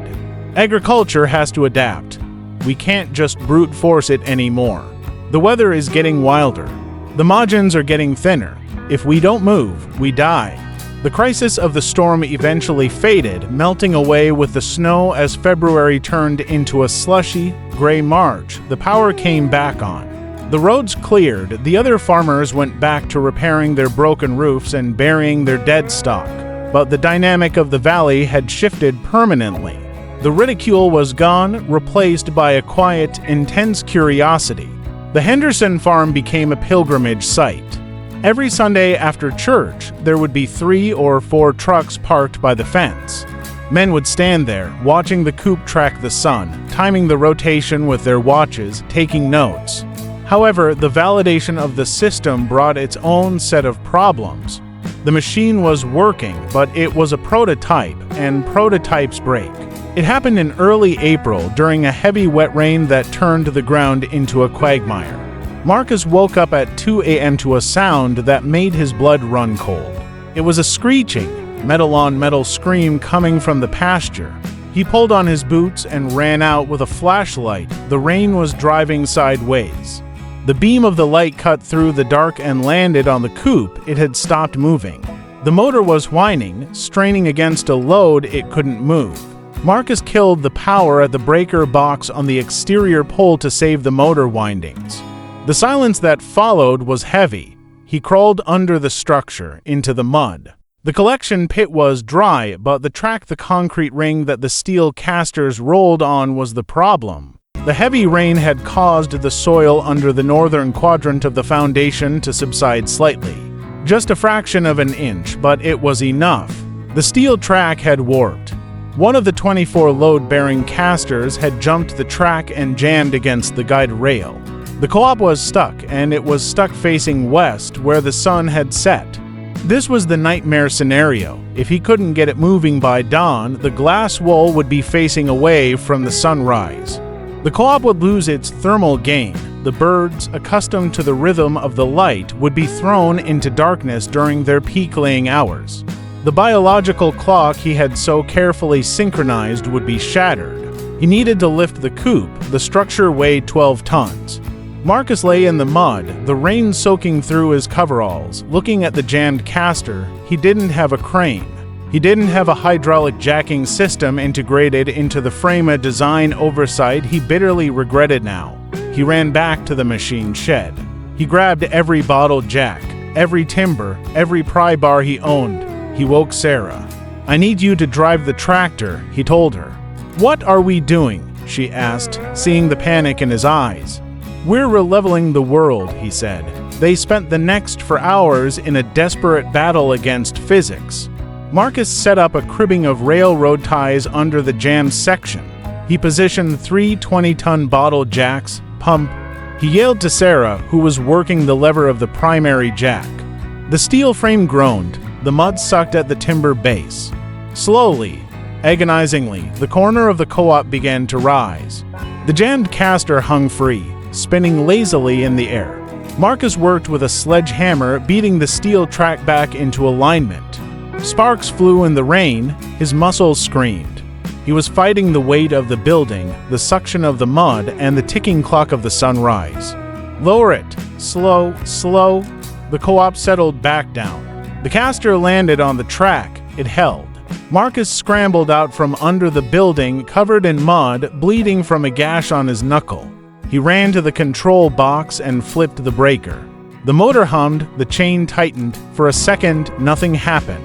"Agriculture has to adapt. We can't just brute force it anymore. The weather is getting wilder. The margins are getting thinner. If we don't move, we die." The crisis of the storm eventually faded, melting away with the snow as February turned into a slushy, gray March. The power came back on. The roads cleared. The other farmers went back to repairing their broken roofs and burying their dead stock. But the dynamic of the valley had shifted permanently. The ridicule was gone, replaced by a quiet, intense curiosity. The Henderson farm became a pilgrimage site. Every Sunday after church, there would be 3 or 4 trucks parked by the fence. Men would stand there, watching the Coop track the sun, timing the rotation with their watches, taking notes. However, the validation of the system brought its own set of problems. The machine was working, but it was a prototype, and prototypes break. It happened in early April during a heavy wet rain that turned the ground into a quagmire. Marcus woke up at 2 a.m. to a sound that made his blood run cold. It was a screeching, metal-on-metal scream coming from the pasture. He pulled on his boots and ran out with a flashlight. The rain was driving sideways. The beam of the light cut through the dark and landed on the Coop. It had stopped moving. The motor was whining, straining against a load it couldn't move. Marcus killed the power at the breaker box on the exterior pole to save the motor windings. The silence that followed was heavy. He crawled under the structure, into the mud. The collection pit was dry, but the concrete ring that the steel casters rolled on was the problem. The heavy rain had caused the soil under the northern quadrant of the foundation to subside slightly. Just a fraction of an inch, but it was enough. The steel track had warped. One of the 24 load-bearing casters had jumped the track and jammed against the guide rail. The Co-op was stuck, and it was stuck facing west, where the sun had set. This was the nightmare scenario. If he couldn't get it moving by dawn, the glass wall would be facing away from the sunrise. The Co-op would lose its thermal gain. The birds, accustomed to the rhythm of the light, would be thrown into darkness during their peak laying hours. The biological clock he had so carefully synchronized would be shattered. He needed to lift the Coop. The structure weighed 12 tons. Marcus lay in the mud, the rain soaking through his coveralls, looking at the jammed caster. He didn't have a crane. He didn't have a hydraulic jacking system integrated into the frame, a design oversight he bitterly regretted now. He ran back to the machine shed. He grabbed every bottle jack, every timber, every pry bar he owned. He woke Sarah. "I need you to drive the tractor," he told her. "What are we doing?" she asked, seeing the panic in his eyes. "We're releveling the world," he said. They spent the next 4 hours in a desperate battle against physics. Marcus set up a cribbing of railroad ties under the jammed section. He positioned 3 20-ton bottle jacks, pump. He yelled to Sarah, who was working the lever of the primary jack. The steel frame groaned. The mud sucked at the timber base. Slowly, agonizingly, the corner of the Co-op began to rise. The jammed caster hung free, spinning lazily in the air. Marcus worked with a sledgehammer, beating the steel track back into alignment. Sparks flew in the rain. His muscles screamed. He was fighting the weight of the building, the suction of the mud, and the ticking clock of the sunrise. "Lower it! Slow, slow!" The Co-op settled back down. The caster landed on the track. It held. Marcus scrambled out from under the building, covered in mud, bleeding from a gash on his knuckle. He ran to the control box and flipped the breaker. The motor hummed, the chain tightened. For a second, nothing happened.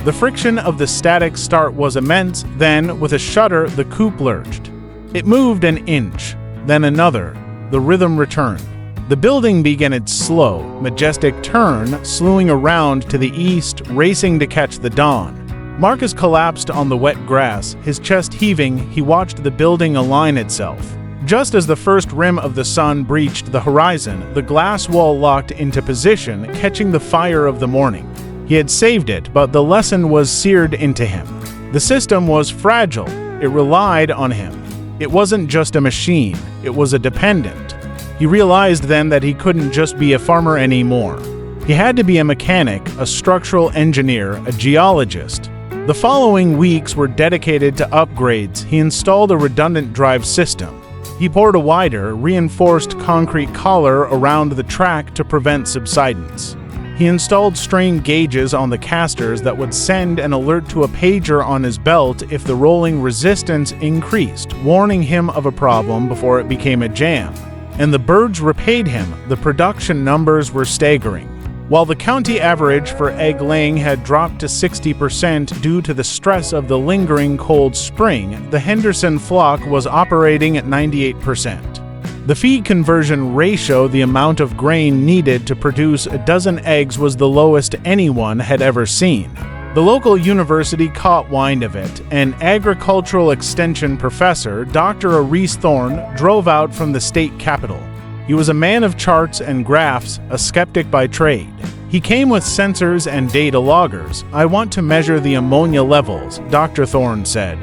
The friction of the static start was immense. Then, with a shudder, the Coop lurched. It moved an inch, then another. The rhythm returned. The building began its slow, majestic turn, slewing around to the east, racing to catch the dawn. Marcus collapsed on the wet grass, his chest heaving. He watched the building align itself. Just as the first rim of the sun breached the horizon, the glass wall locked into position, catching the fire of the morning. He had saved it, but the lesson was seared into him. The system was fragile. It relied on him. It wasn't just a machine. It was a dependent. He realized then that he couldn't just be a farmer anymore. He had to be a mechanic, a structural engineer, a geologist. The following weeks were dedicated to upgrades. He installed a redundant drive system. He poured a wider, reinforced concrete collar around the track to prevent subsidence. He installed strain gauges on the casters that would send an alert to a pager on his belt if the rolling resistance increased, warning him of a problem before it became a jam. And the birds repaid him. The production numbers were staggering. While the county average for egg laying had dropped to 60% due to the stress of the lingering cold spring, the Henderson flock was operating at 98%. The feed conversion ratio, the amount of grain needed to produce a dozen eggs, was the lowest anyone had ever seen. The local university caught wind of it, and agricultural extension professor Dr. Aris Thorne drove out from the state capital. He was a man of charts and graphs, a skeptic by trade. He came with sensors and data loggers. "I want to measure the ammonia levels," Dr. Thorne said.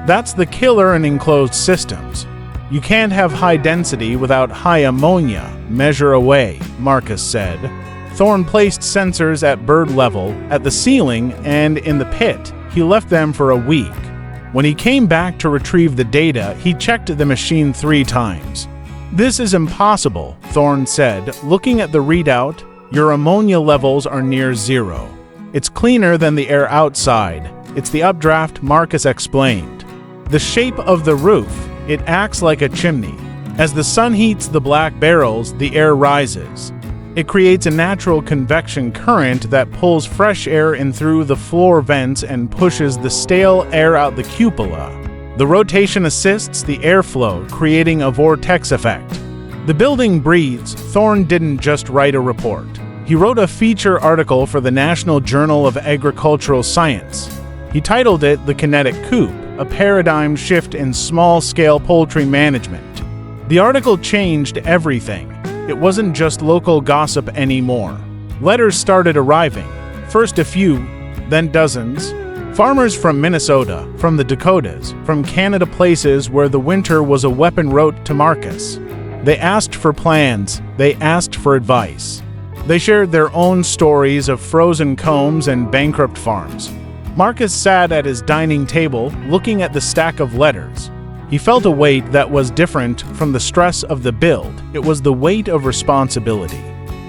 "That's the killer in enclosed systems. You can't have high density without high ammonia. Measure away," Marcus said. Thorne placed sensors at bird level, at the ceiling, and in the pit. He left them for a week. When he came back to retrieve the data, he checked the machine 3 times. "This is impossible," Thorne said, looking at the readout. "Your ammonia levels are near zero. It's cleaner than the air outside. It's the updraft," Marcus explained. "The shape of the roof, it acts like a chimney. As the sun heats the black barrels, the air rises. It creates a natural convection current that pulls fresh air in through the floor vents and pushes the stale air out the cupola. The rotation assists the airflow, creating a vortex effect. The building breathes." Thorne didn't just write a report. He wrote a feature article for the National Journal of Agricultural Science. He titled it "The Kinetic Coop, a Paradigm Shift in Small-Scale Poultry Management." The article changed everything. It wasn't just local gossip anymore. Letters started arriving, first a few, then dozens. Farmers from Minnesota, from the Dakotas, from Canada, places where the winter was a weapon, wrote to Marcus. They asked for plans, they asked for advice. They shared their own stories of frozen combs and bankrupt farms. Marcus sat at his dining table, looking at the stack of letters. He felt a weight that was different from the stress of the build. It was the weight of responsibility.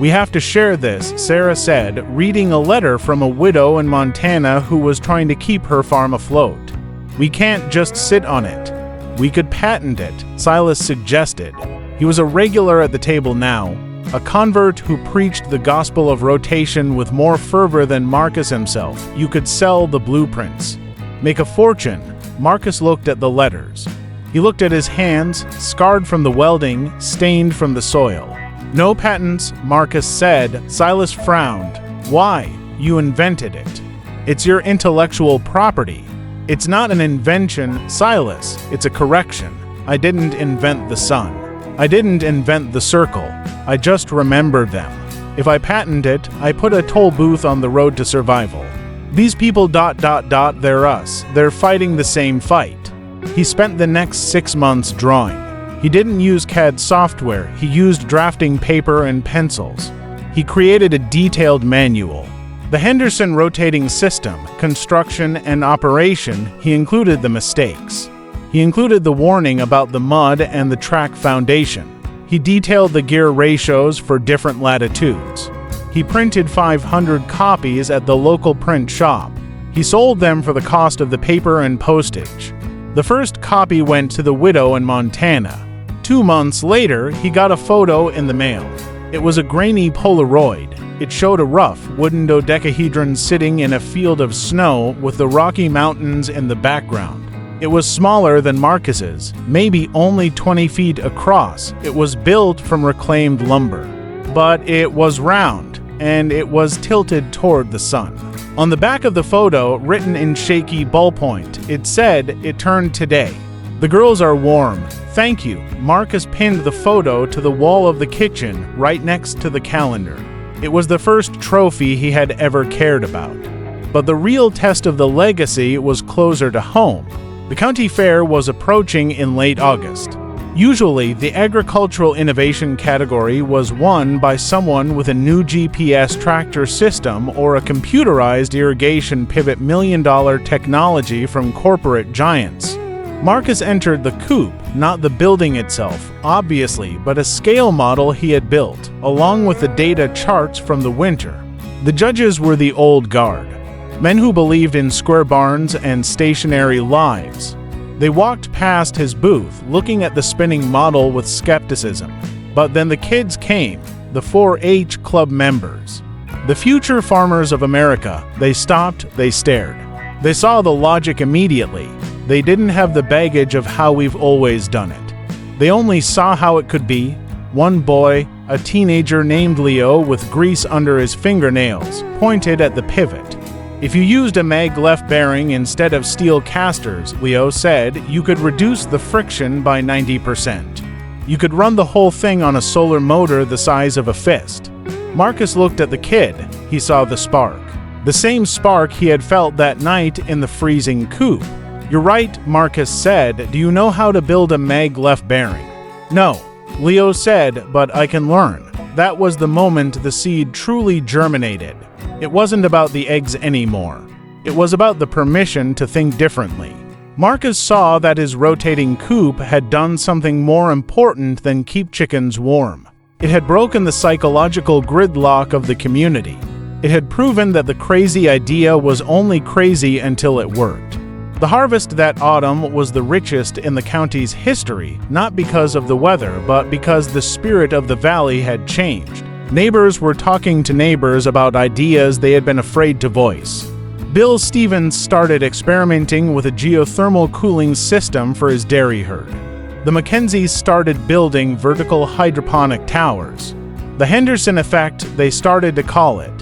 "We have to share this," Sarah said, reading a letter from a widow in Montana who was trying to keep her farm afloat. "We can't just sit on it. We could patent it," Silas suggested. He was a regular at the table now, a convert who preached the gospel of rotation with more fervor than Marcus himself. "You could sell the blueprints. Make a fortune." Marcus looked at the letters. He looked at his hands, scarred from the welding, stained from the soil. "No patents," Marcus said. Silas frowned. "Why? You invented it. It's your intellectual property." "It's not an invention, Silas. It's a correction. I didn't invent the sun. I didn't invent the circle. I just remembered them. If I patent it, I put a toll booth on the road to survival. These people ... they're us. They're fighting the same fight." He spent the next 6 months drawing. He didn't use CAD software. He used drafting paper and pencils. He created a detailed manual. The Henderson rotating system, construction and operation, he included the mistakes. He included the warning about the mud and the track foundation. He detailed the gear ratios for different latitudes. He printed 500 copies at the local print shop. He sold them for the cost of the paper and postage. The first copy went to the widow in Montana. 2 months later, he got a photo in the mail. It was a grainy Polaroid. It showed a rough wooden dodecahedron sitting in a field of snow with the Rocky Mountains in the background. It was smaller than Marcus's, maybe only 20 feet across. It was built from reclaimed lumber. But it was round, and it was tilted toward the sun. On the back of the photo, written in shaky ballpoint, it said, "It turned today. The girls are warm. Thank you." Marcus pinned the photo to the wall of the kitchen, right next to the calendar. It was the first trophy he had ever cared about. But the real test of the legacy was closer to home. The county fair was approaching in late August. Usually, the agricultural innovation category was won by someone with a new GPS tractor system or a computerized irrigation pivot million-dollar technology from corporate giants. Marcus entered the Coop, not the building itself, obviously, but a scale model he had built, along with the data charts from the winter. The judges were the old guard, men who believed in square barns and stationary lives. They walked past his booth, looking at the spinning model with skepticism. But then the kids came, the 4-H club members. The future farmers of America. They stopped, they stared. They saw the logic immediately. They didn't have the baggage of how we've always done it. They only saw how it could be. One boy, a teenager named Leo with grease under his fingernails, pointed at the pivot. If you used a maglev bearing instead of steel casters, Leo said, you could reduce the friction by 90%. You could run the whole thing on a solar motor the size of a fist. Marcus looked at the kid. He saw the spark. The same spark he had felt that night in the freezing coop. You're right, Marcus said. Do you know how to build a maglev bearing? No, Leo said, but I can learn. That was the moment the seed truly germinated. It wasn't about the eggs anymore. It was about the permission to think differently. Marcus saw that his rotating coop had done something more important than keep chickens warm. It had broken the psychological gridlock of the community. It had proven that the crazy idea was only crazy until it worked. The harvest that autumn was the richest in the county's history, not because of the weather, but because the spirit of the valley had changed. Neighbors were talking to neighbors about ideas they had been afraid to voice. Bill Stevens started experimenting with a geothermal cooling system for his dairy herd. The Mackenzies started building vertical hydroponic towers. The Henderson effect, they started to call it.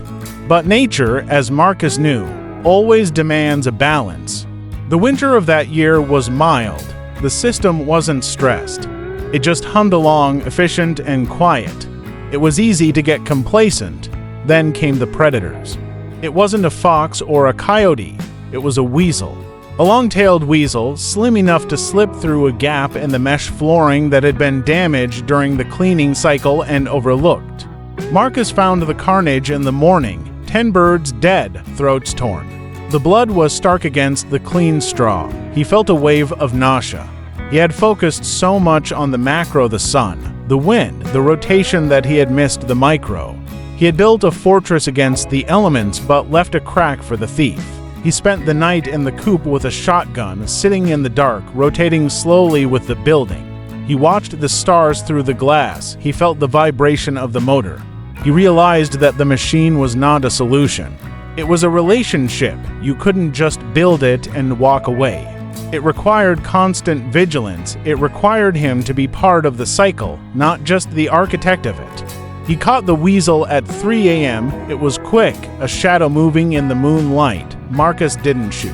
But nature, as Marcus knew, always demands a balance. The winter of that year was mild. The system wasn't stressed. It just hummed along, efficient and quiet. It was easy to get complacent. Then came the predators. It wasn't a fox or a coyote. It was a weasel. A long-tailed weasel, slim enough to slip through a gap in the mesh flooring that had been damaged during the cleaning cycle and overlooked. Marcus found the carnage in the morning. 10 birds dead, throats torn. The blood was stark against the clean straw. He felt a wave of nausea. He had focused so much on the macro, the sun, the wind, the rotation, that he had missed the micro. He had built a fortress against the elements but left a crack for the thief. He spent the night in the coop with a shotgun, sitting in the dark, rotating slowly with the building. He watched the stars through the glass. He felt the vibration of the motor. He realized that the machine was not a solution. It was a relationship. You couldn't just build it and walk away. It required constant vigilance. It required him to be part of the cycle, not just the architect of it. He caught the weasel at 3 a.m. It was quick, a shadow moving in the moonlight. Marcus didn't shoot.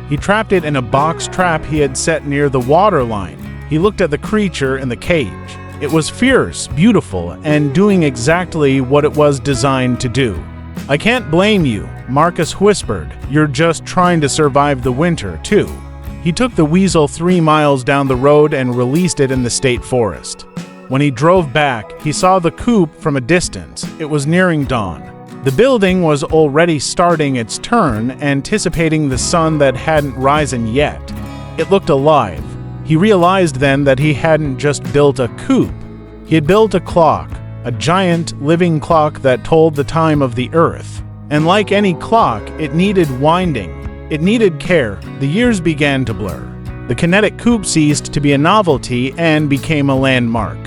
He trapped it in a box trap he had set near the water line. He looked at the creature in the cage. It was fierce, beautiful, and doing exactly what it was designed to do. I can't blame you, Marcus whispered. You're just trying to survive the winter, too. He took the weasel 3 miles down the road and released it in the state forest. When he drove back, he saw the coop from a distance. It was nearing dawn. The building was already starting its turn, anticipating the sun that hadn't risen yet. It looked alive. He realized then that he hadn't just built a coop. He had built a clock, a giant living clock that told the time of the earth. And like any clock, it needed winding. It needed care. The years began to blur. The kinetic coop ceased to be a novelty and became a landmark.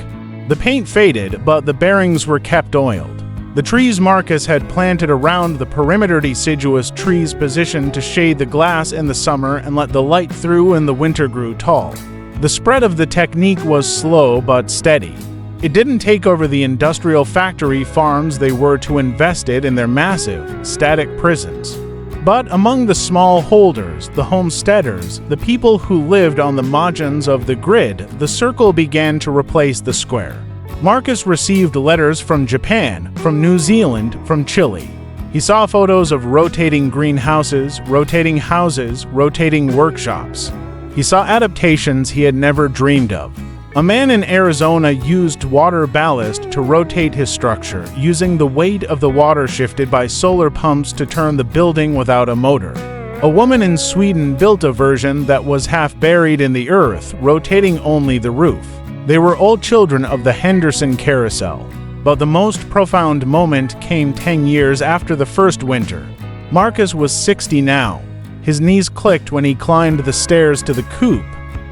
The paint faded, but the bearings were kept oiled. The trees Marcus had planted around the perimeter, deciduous trees positioned to shade the glass in the summer and let the light through in the winter, grew tall. The spread of the technique was slow but steady. It didn't take over the industrial factory farms they were to invest it in their massive, static prisons. But among the small holders, the homesteaders, the people who lived on the margins of the grid, the circle began to replace the square. Marcus received letters from Japan, from New Zealand, from Chile. He saw photos of rotating greenhouses, rotating houses, rotating workshops. He saw adaptations he had never dreamed of. A man in Arizona used water ballast to rotate his structure, using the weight of the water shifted by solar pumps to turn the building without a motor. A woman in Sweden built a version that was half buried in the earth, rotating only the roof. They were all children of the Henderson carousel. But the most profound moment came 10 years after the first winter. Marcus was 60 now. His knees clicked when he climbed the stairs to the coop.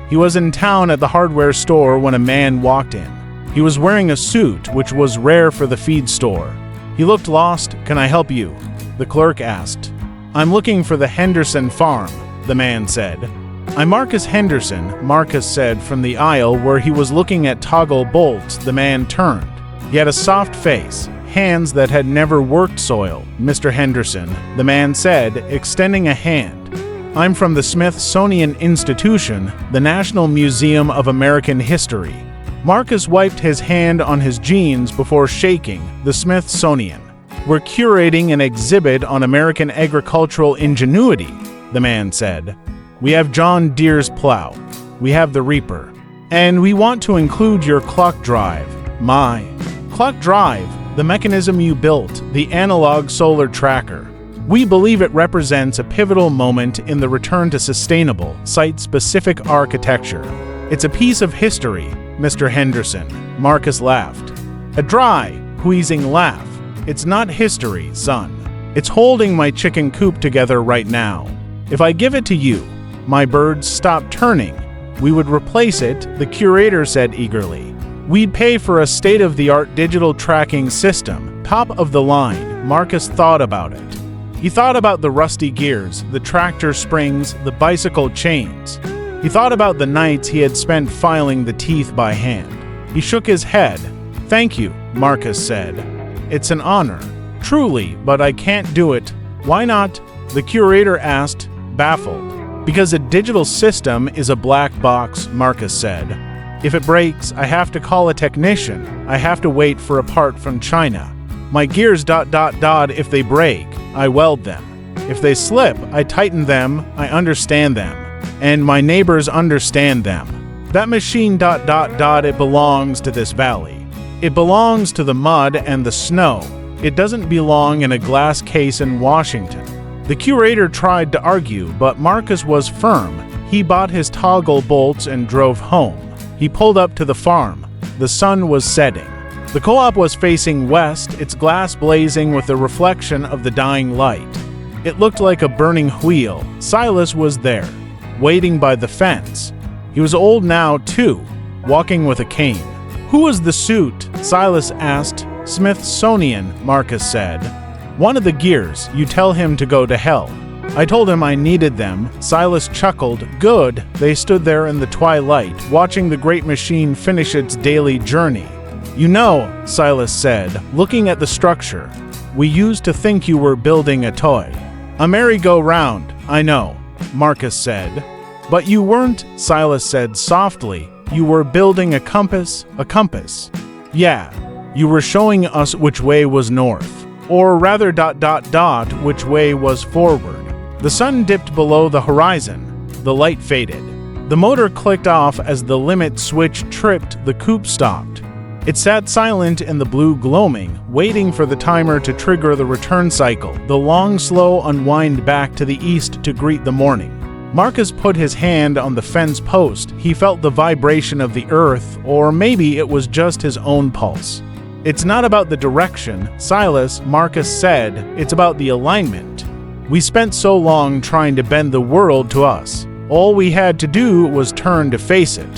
He was in town at the hardware store when a man walked in. He was wearing a suit, which was rare for the feed store. He looked lost. "Can I help you?" the clerk asked. "I'm looking for the Henderson farm," the man said. "I'm Marcus Henderson," Marcus said from the aisle where he was looking at toggle bolts. The man turned. He had a soft face, hands that had never worked soil. "Mr. Henderson," the man said, extending a hand. "I'm from the Smithsonian Institution, the National Museum of American History." Marcus wiped his hand on his jeans before shaking. "The Smithsonian. We're curating an exhibit on American agricultural ingenuity," the man said. "We have John Deere's plow. We have the reaper. And we want to include your clock drive." "My clock drive, the mechanism you built, the analog solar tracker. We believe it represents a pivotal moment in the return to sustainable, site-specific architecture. It's a piece of history, Mr. Henderson." Marcus laughed. A dry, wheezing laugh. "It's not history, son. It's holding my chicken coop together right now. If I give it to you, my birds stop turning. We would replace it," the curator said eagerly. "We'd pay for a state-of-the-art digital tracking system, top of the line." Marcus thought about it. He thought about the rusty gears, the tractor springs, the bicycle chains. He thought about the nights he had spent filing the teeth by hand. He shook his head. "Thank you," Marcus said. "It's an honor. Truly, but I can't do it." "Why not?" the curator asked, baffled. "Because a digital system is a black box," Marcus said. "If it breaks, I have to call a technician. I have to wait for a part from China. My gears ... If they break, I weld them. If they slip, I tighten them. I understand them. And my neighbors understand them. That machine ... It belongs to this valley. It belongs to the mud and the snow. It doesn't belong in a glass case in Washington." The curator tried to argue, but Marcus was firm. He bought his toggle bolts and drove home. He pulled up to the farm. The sun was setting. The co-op was facing west, its glass blazing with the reflection of the dying light. It looked like a burning wheel. Silas was there, waiting by the fence. He was old now, too, walking with a cane. "Who was the suit?" Silas asked. "Smithsonian," Marcus said. "One of the gears. You tell him to go to hell." I told him I needed them. Silas chuckled. "Good." They stood there in the twilight, watching the great machine finish its daily journey. "You know," Silas said, looking at the structure, "we used to think you were building a toy." "A merry-go-round, I know," Marcus said. "But you weren't," Silas said softly. "You were building a compass." "A compass?" "Yeah. You were showing us which way was north. Or rather ... which way was forward." The sun dipped below the horizon. The light faded. The motor clicked off as the limit switch tripped. The coupe stopped. It sat silent in the blue gloaming, waiting for the timer to trigger the return cycle, the long, slow unwind back to the east to greet the morning. Marcus put his hand on the fence post. He felt the vibration of the earth, or maybe it was just his own pulse. "It's not about the direction, Silas," Marcus said. "It's about the alignment. We spent so long trying to bend the world to us. All we had to do was turn to face it."